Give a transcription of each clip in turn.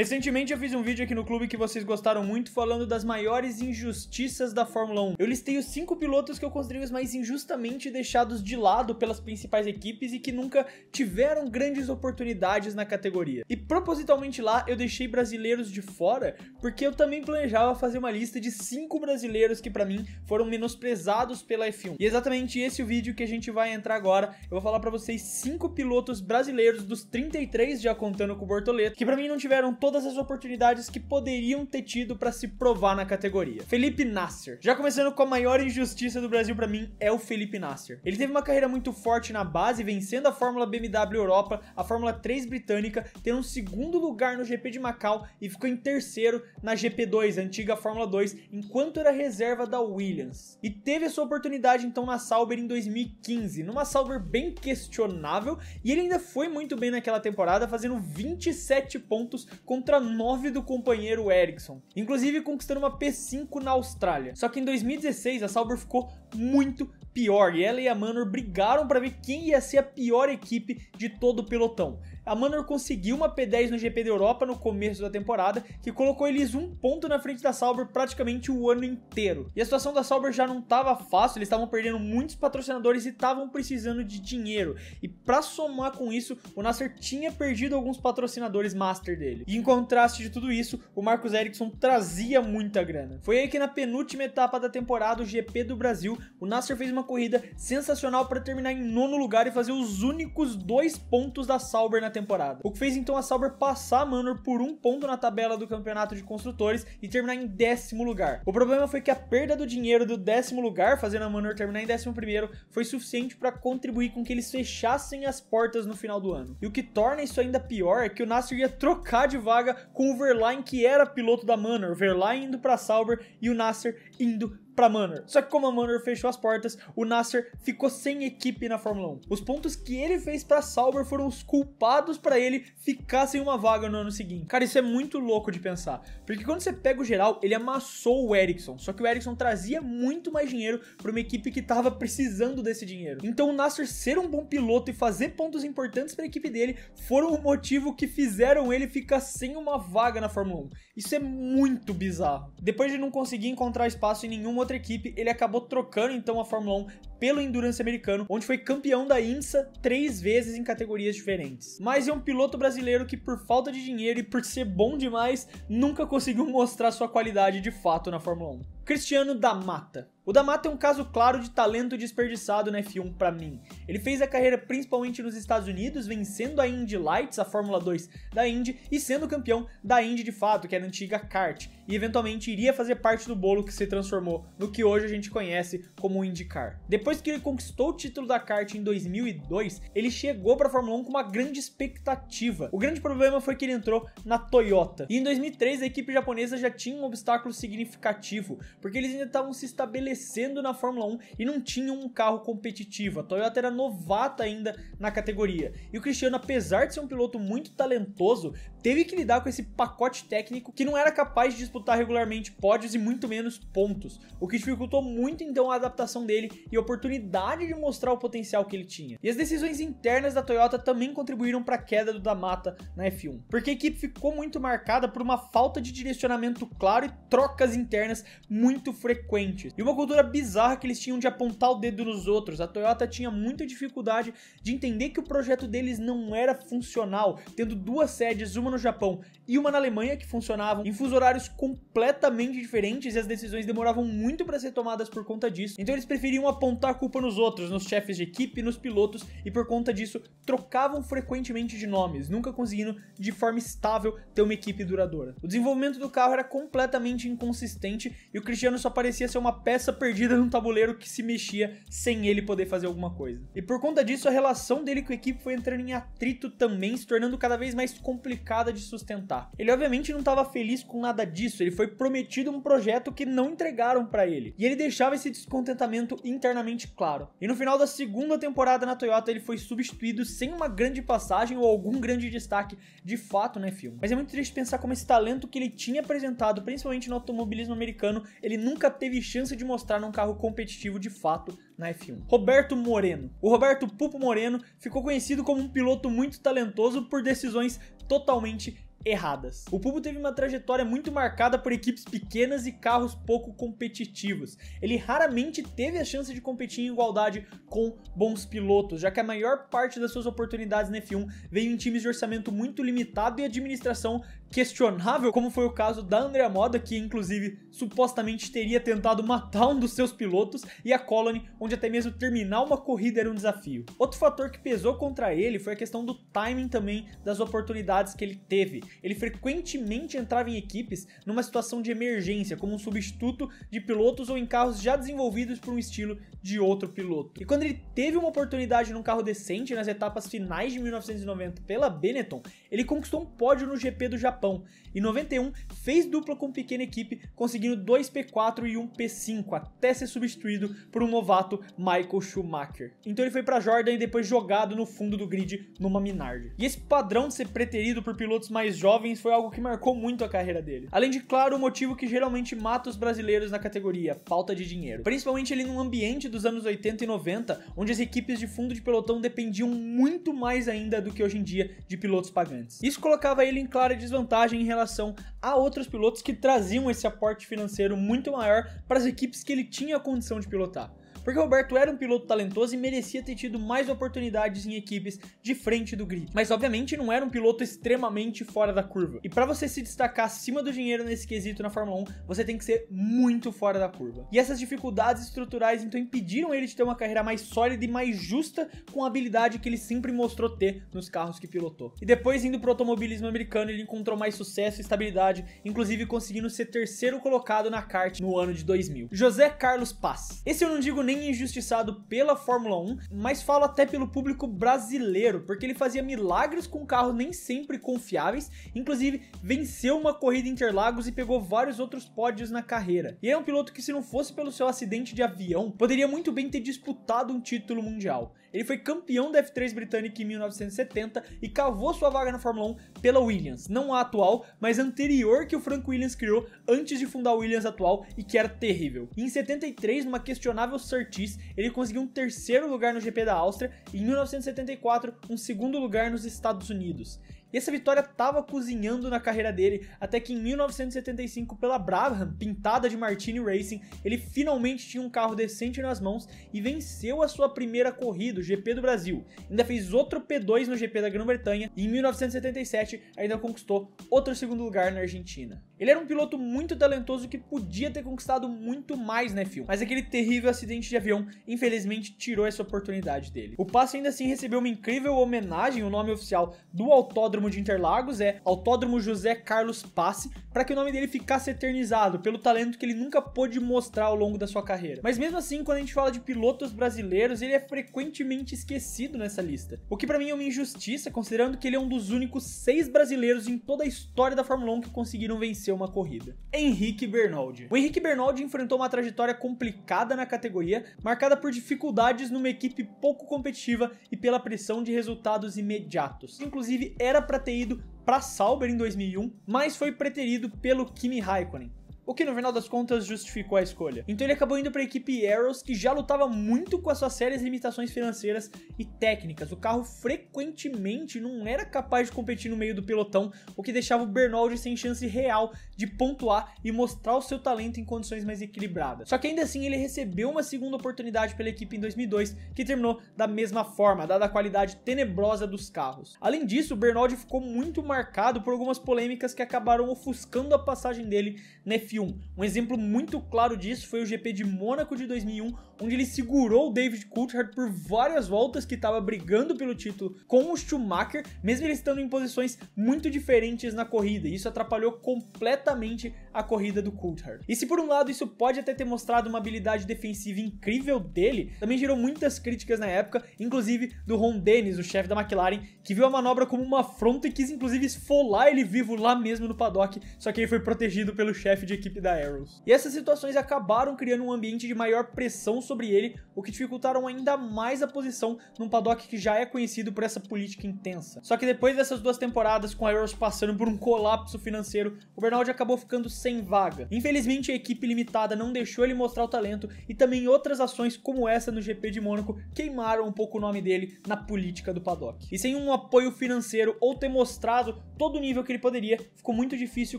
Recentemente eu fiz um vídeo aqui no clube que vocês gostaram muito falando das maiores injustiças da Fórmula 1. Eu listei os 5 pilotos que eu considerei os mais injustamente deixados de lado pelas principais equipes e que nunca tiveram grandes oportunidades na categoria. E propositalmente lá eu deixei brasileiros de fora porque eu também planejava fazer uma lista de 5 brasileiros que pra mim foram menosprezados pela F1. E exatamente esse é o vídeo que a gente vai entrar agora. Eu vou falar pra vocês 5 pilotos brasileiros dos 33, já contando com o Bortoleto, que pra mim não tiveram todas as oportunidades que poderiam ter tido pra se provar na categoria. Felipe Nasser. Já começando com a maior injustiça do Brasil pra mim é o Felipe Nasser. Ele teve uma carreira muito forte na base, vencendo a Fórmula BMW Europa, a Fórmula 3 britânica, tendo um segundo lugar no GP de Macau e ficou em terceiro na GP2, a antiga Fórmula 2, enquanto era reserva da Williams. E teve a sua oportunidade então na Sauber em 2015, numa Sauber bem questionável, e ele ainda foi muito bem naquela temporada, fazendo 27 pontos contra 9 do companheiro Ericsson, inclusive conquistando uma P5 na Austrália. Só que em 2016 a Sauber ficou muito pior e ela e a Manor brigaram para ver quem ia ser a pior equipe de todo o pelotão. A Manor conseguiu uma P10 no GP da Europa no começo da temporada, que colocou eles um ponto na frente da Sauber praticamente o ano inteiro. E a situação da Sauber já não estava fácil, eles estavam perdendo muitos patrocinadores e estavam precisando de dinheiro. E para somar com isso, o Nasser tinha perdido alguns patrocinadores master dele. E em contraste de tudo isso, o Marcus Ericsson trazia muita grana. Foi aí que na penúltima etapa da temporada, o GP do Brasil, o Nasser fez uma corrida sensacional para terminar em 9º lugar e fazer os únicos 2 pontos da Sauber na temporada. O que fez então a Sauber passar a Manor por 1 ponto na tabela do campeonato de construtores e terminar em 10º lugar. O problema foi que a perda do dinheiro do 10º lugar, fazendo a Manor terminar em 11º, foi suficiente para contribuir com que eles fechassem as portas no final do ano. E o que torna isso ainda pior é que o Nasser ia trocar de vaga com o Verlaine, que era piloto da Manor, o Verlaine indo para Sauber e o Nasser indo pra Manor. Só que como a Manor fechou as portas, o Nasser ficou sem equipe na Fórmula 1. Os pontos que ele fez pra Sauber foram os culpados pra ele ficar sem uma vaga no ano seguinte. Cara, isso é muito louco de pensar, porque quando você pega o geral, ele amassou o Ericsson, só que o Ericsson trazia muito mais dinheiro pra uma equipe que tava precisando desse dinheiro. Então o Nasser ser um bom piloto e fazer pontos importantes pra equipe dele foram o motivo que fizeram ele ficar sem uma vaga na Fórmula 1. Isso é muito bizarro. Depois de não conseguir encontrar espaço em nenhuma outra equipe, ele acabou trocando então a Fórmula 1 pelo Endurance americano, onde foi campeão da IMSA 3 vezes em categorias diferentes. Mas é um piloto brasileiro que, por falta de dinheiro e por ser bom demais, nunca conseguiu mostrar sua qualidade de fato na Fórmula 1. Cristiano da Mata. O da Mata é um caso claro de talento desperdiçado na F1 pra mim. Ele fez a carreira principalmente nos Estados Unidos, vencendo a Indy Lights, a Fórmula 2 da Indy, e sendo campeão da Indy de fato, que era a antiga kart, e eventualmente iria fazer parte do bolo que se transformou no que hoje a gente conhece como IndyCar. Depois que ele conquistou o título da kart em 2002, ele chegou pra Fórmula 1 com uma grande expectativa. O grande problema foi que ele entrou na Toyota. E em 2003 a equipe japonesa já tinha um obstáculo significativo, porque eles ainda estavam se estabelecendo na Fórmula 1 e não tinham um carro competitivo. A Toyota era novata ainda na categoria. E o Cristiano, apesar de ser um piloto muito talentoso, teve que lidar com esse pacote técnico que não era capaz de disputar regularmente pódios e muito menos pontos, o que dificultou muito então a adaptação dele e a oportunidade de mostrar o potencial que ele tinha. E as decisões internas da Toyota também contribuíram para a queda do da Mata na F1, porque a equipe ficou muito marcada por uma falta de direcionamento claro e trocas internas muito frequentes. E uma cultura bizarra que eles tinham de apontar o dedo nos outros. A Toyota tinha muita dificuldade de entender que o projeto deles não era funcional, tendo 2 sedes, uma no Japão e uma na Alemanha, que funcionavam em fuso horários completamente diferentes, e as decisões demoravam muito para ser tomadas por conta disso. Então eles preferiam apontar a culpa nos outros, nos chefes de equipe, nos pilotos, e por conta disso trocavam frequentemente de nomes, nunca conseguindo de forma estável ter uma equipe duradoura. O desenvolvimento do carro era completamente inconsistente e o Cristiano só parecia ser uma peça perdida num tabuleiro que se mexia sem ele poder fazer alguma coisa. E por conta disso a relação dele com a equipe foi entrando em atrito também, se tornando cada vez mais complicada de sustentar. Ele obviamente não estava feliz com nada disso, ele foi prometido um projeto que não entregaram para ele, e ele deixava esse descontentamento internamente claro. E no final da segunda temporada na Toyota ele foi substituído sem uma grande passagem ou algum grande destaque de fato na F1. Mas é muito triste pensar como esse talento que ele tinha apresentado, principalmente no automobilismo americano, ele nunca teve chance de mostrar num carro competitivo de fato na F1. Roberto Moreno. O Roberto Pupo Moreno ficou conhecido como um piloto muito talentoso por decisões totalmente erradas. O Pulpo teve uma trajetória muito marcada por equipes pequenas e carros pouco competitivos. Ele raramente teve a chance de competir em igualdade com bons pilotos, já que a maior parte das suas oportunidades na F1 veio em times de orçamento muito limitado e administração questionável, como foi o caso da Andrea Moda, que inclusive supostamente teria tentado matar um dos seus pilotos, e a Colony, onde até mesmo terminar uma corrida era um desafio. Outro fator que pesou contra ele foi a questão do timing também das oportunidades que ele teve. Ele frequentemente entrava em equipes numa situação de emergência, como um substituto de pilotos ou em carros já desenvolvidos por um estilo de outro piloto. E quando ele teve uma oportunidade num carro decente nas etapas finais de 1990 pela Benetton, ele conquistou um pódio no GP do Japão. Em 91, fez dupla com pequena equipe, conseguindo 2 P4 e 1 P5, até ser substituído por um novato Michael Schumacher. Então ele foi para Jordan e depois jogado no fundo do grid numa Minardi. E esse padrão de ser preterido por pilotos mais jovens foi algo que marcou muito a carreira dele. Além de, claro, o motivo que geralmente mata os brasileiros na categoria, falta de dinheiro. Principalmente ali num ambiente dos anos 80 e 90, onde as equipes de fundo de pelotão dependiam muito mais ainda do que hoje em dia de pilotos pagantes. Isso colocava ele em clara desvantagem em relação a outros pilotos que traziam esse aporte financeiro muito maior para as equipes que ele tinha a condição de pilotar. Porque o Roberto era um piloto talentoso e merecia ter tido mais oportunidades em equipes de frente do grid. Mas obviamente não era um piloto extremamente fora da curva. E para você se destacar acima do dinheiro nesse quesito na Fórmula 1, você tem que ser muito fora da curva. E essas dificuldades estruturais então impediram ele de ter uma carreira mais sólida e mais justa com a habilidade que ele sempre mostrou ter nos carros que pilotou. E depois, indo pro automobilismo americano, ele encontrou mais sucesso e estabilidade, inclusive conseguindo ser terceiro colocado na kart no ano de 2000. José Carlos Paes. Esse eu não digo nem injustiçado pela Fórmula 1, mas falo até pelo público brasileiro, porque ele fazia milagres com carros nem sempre confiáveis, inclusive venceu uma corrida em Interlagos e pegou vários outros pódios na carreira. E é um piloto que, se não fosse pelo seu acidente de avião, poderia muito bem ter disputado um título mundial. Ele foi campeão da F3 britânica em 1970 e cavou sua vaga na Fórmula 1 pela Williams, não a atual, mas a anterior que o Frank Williams criou antes de fundar a Williams atual e que era terrível. E em 73, numa questionável Surtees, ele conseguiu um terceiro lugar no GP da Áustria e em 1974 um segundo lugar nos Estados Unidos. E essa vitória estava cozinhando na carreira dele, até que em 1975, pela Brabham, pintada de Martini Racing, ele finalmente tinha um carro decente nas mãos e venceu a sua primeira corrida, o GP do Brasil. Ainda fez outro P2 no GP da Grã-Bretanha e em 1977 ainda conquistou outro segundo lugar na Argentina. Ele era um piloto muito talentoso que podia ter conquistado muito mais na F1, mas aquele terrível acidente de avião infelizmente tirou essa oportunidade dele. O Paes ainda assim recebeu uma incrível homenagem, o nome oficial do autódromo de Interlagos é Autódromo José Carlos Paes, para que o nome dele ficasse eternizado pelo talento que ele nunca pôde mostrar ao longo da sua carreira. Mas mesmo assim, quando a gente fala de pilotos brasileiros, ele é frequentemente esquecido nessa lista, o que para mim é uma injustiça, considerando que ele é um dos únicos 6 brasileiros em toda a história da Fórmula 1 que conseguiram vencer uma corrida. Henrique Bernoldi. O Henrique Bernoldi enfrentou uma trajetória complicada na categoria, marcada por dificuldades numa equipe pouco competitiva e pela pressão de resultados imediatos. Inclusive, era para ter ido para Sauber em 2001, mas foi preterido pelo Kimi Raikkonen, o que no final das contas justificou a escolha. Então ele acabou indo para a equipe Arrows, que já lutava muito com as suas sérias limitações financeiras e técnicas. O carro frequentemente não era capaz de competir no meio do pelotão, o que deixava o Bernoldi sem chance real de pontuar e mostrar o seu talento em condições mais equilibradas. Só que ainda assim ele recebeu uma segunda oportunidade pela equipe em 2002, que terminou da mesma forma, dada a qualidade tenebrosa dos carros. Além disso, o Bernoldi ficou muito marcado por algumas polêmicas que acabaram ofuscando a passagem dele na F1. Um exemplo muito claro disso foi o GP de Mônaco de 2001, onde ele segurou o David Coulthard por várias voltas, que estava brigando pelo título com o Schumacher, mesmo ele estando em posições muito diferentes na corrida, e isso atrapalhou completamente a corrida do Coulthard. E se por um lado isso pode até ter mostrado uma habilidade defensiva incrível dele, também gerou muitas críticas na época, inclusive do Ron Dennis, o chefe da McLaren, que viu a manobra como uma afronta e quis inclusive esfolar ele vivo lá mesmo no paddock, só que ele foi protegido pelo chefe de equipe equipe da Arrows. E essas situações acabaram criando um ambiente de maior pressão sobre ele, o que dificultaram ainda mais a posição num paddock que já é conhecido por essa política intensa. Só que depois dessas 2 temporadas, com a Arrows passando por um colapso financeiro, o Bernal acabou ficando sem vaga. Infelizmente, a equipe limitada não deixou ele mostrar o talento, e também outras ações como essa no GP de Mônaco queimaram um pouco o nome dele na política do paddock. E sem um apoio financeiro ou ter mostrado todo o nível que ele poderia, ficou muito difícil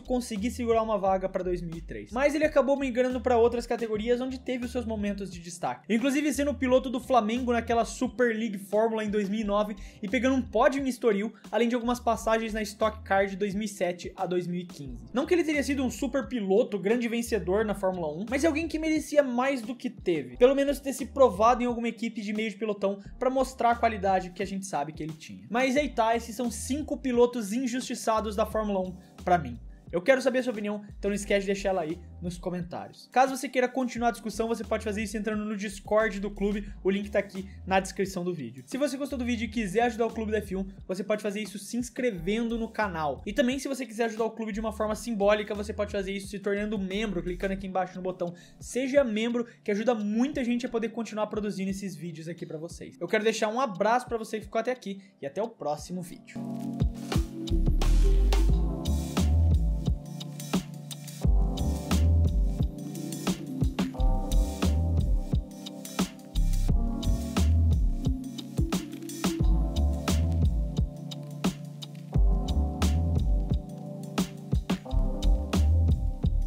conseguir segurar uma vaga para 2003. Mas ele acabou migrando para outras categorias onde teve os seus momentos de destaque. Inclusive sendo o piloto do Flamengo naquela Super League Fórmula em 2009 e pegando um pódio em Estoril, além de algumas passagens na Stock Car de 2007 a 2015. Não que ele teria sido um super piloto, grande vencedor na Fórmula 1, mas é alguém que merecia mais do que teve. Pelo menos ter se provado em alguma equipe de meio de pelotão para mostrar a qualidade que a gente sabe que ele tinha. Mas aí tá, esses são 5 pilotos injustiçados da Fórmula 1 pra mim. Eu quero saber a sua opinião, então não esquece de deixar ela aí nos comentários. Caso você queira continuar a discussão, você pode fazer isso entrando no Discord do clube, o link tá aqui na descrição do vídeo. Se você gostou do vídeo e quiser ajudar o clube da F1, você pode fazer isso se inscrevendo no canal. E também, se você quiser ajudar o clube de uma forma simbólica, você pode fazer isso se tornando membro, clicando aqui embaixo no botão Seja Membro, que ajuda muita gente a poder continuar produzindo esses vídeos aqui pra vocês. Eu quero deixar um abraço pra você que ficou até aqui e até o próximo vídeo.